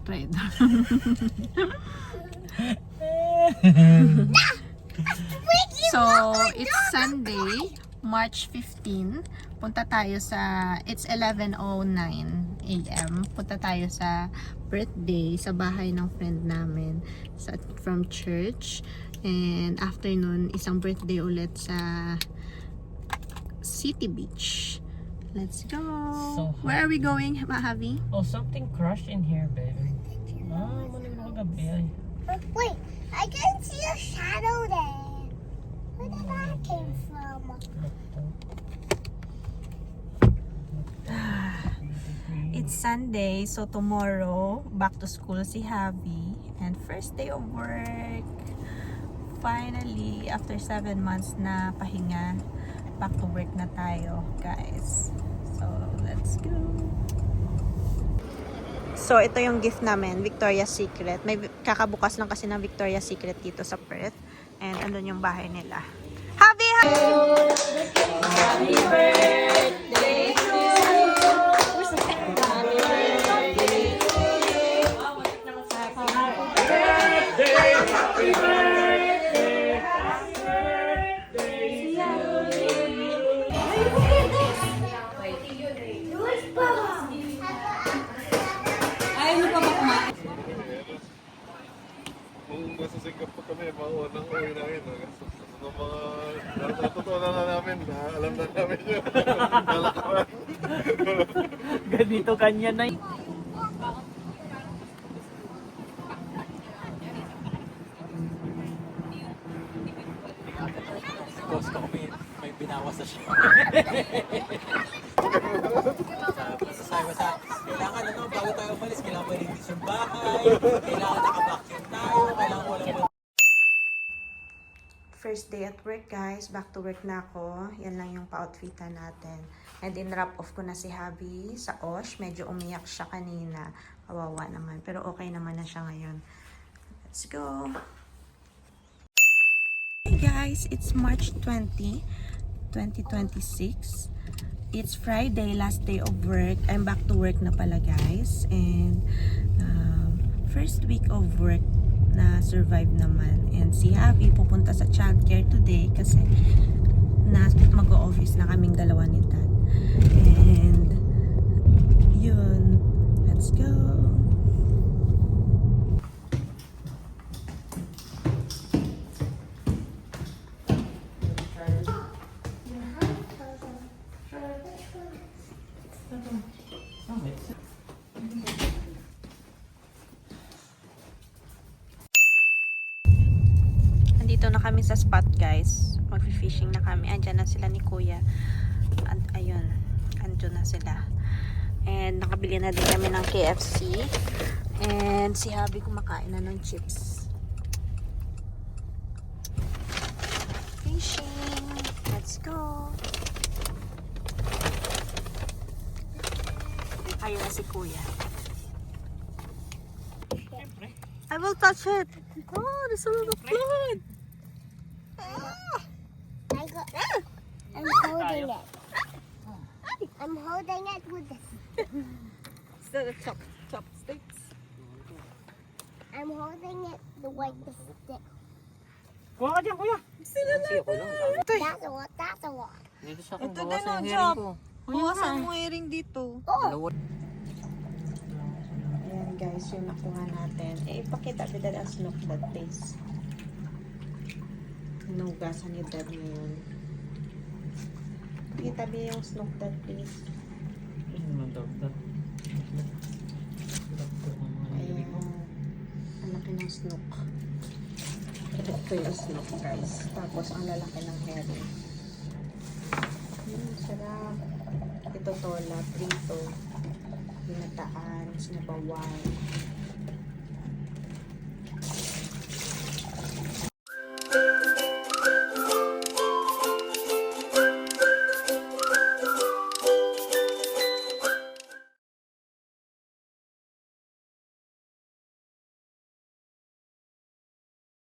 Rider. So, it's Sunday, March 15. Punta tayo sa, it's 11:09 a.m. Punta tayo sa birthday sa bahay ng friend namin from church. And after nun, isang birthday ulit sa City Beach. Let's go. So Where are we going, Mahavi? Oh, something crushed in here, baby. Ah, maling makagabi ay. Wait, I can see a shadow there. Where did that came from? It's Sunday, so tomorrow, back to school si Javi. And first day of work. Finally, after 7 months na pahinga, back to work na tayo, guys. So, let's go. So, ito yung gift namin, Victoria's Secret. May kakabukas lang kasi ng Victoria's Secret dito sa Perth. And andun yung bahay nila. Javi! Happy birthday to you! Happy birthday! Kung nasa Singapore kami, mga unang uwi namin. Ng mga natutunan na namin, alam na namin yun. Ganito kanya na. Boss ko may binawas na siya. Sabi ko sa kailangan bago tayo umalis, kailangan malinis yung bahay, kailangan naka-vacuum tayo, kailangan wala. First day at work, guys. Back to work na ako. Yan lang yung pa-outfitan natin. And then wrap off ko na si Javi sa Osh. Medyo umiyak siya kanina. Kawawa naman. Pero okay naman na siya ngayon. Let's go! Hey guys, it's March 20, 2026. It's Friday, last day of work. I'm back to work na pala, guys. And first week of work na survive naman. And si Javi pupunta sa childcare today kasi mag-o-office na kaming dalawa ni Dad. And yun, let's go. Andito na kami sa spot, guys. Mag-fishing na kami. Andyan na sila ni Kuya. Ayun. Andyan na sila. And nakabili na din kami ng KFC. And si Javi kumakain na ng chips. Fishing. Let's go. Ayun na si Kuya. I will touch it. Oh, there's a lot of blood. I'm holding it. I'm holding it with this. Instead of chopsticks. I'm holding it the way the stick. Kuha ka dyan, kuya. That's a what? That's a what? Dito siya Ito din ang chop. Huwasan mo earring dito. Oh, Ayan guys, yung nakuha natin. Ipakita ni Dad ang snook that place. Hinugasan ni Dad ngayon. Pakita mo yung snook that place. Ayan. Ang laki ng snook. Ito yung snook, guys. Tapos ang lalaki ng herring. Sarap. Ito tola, prito, binataan, sinabawan.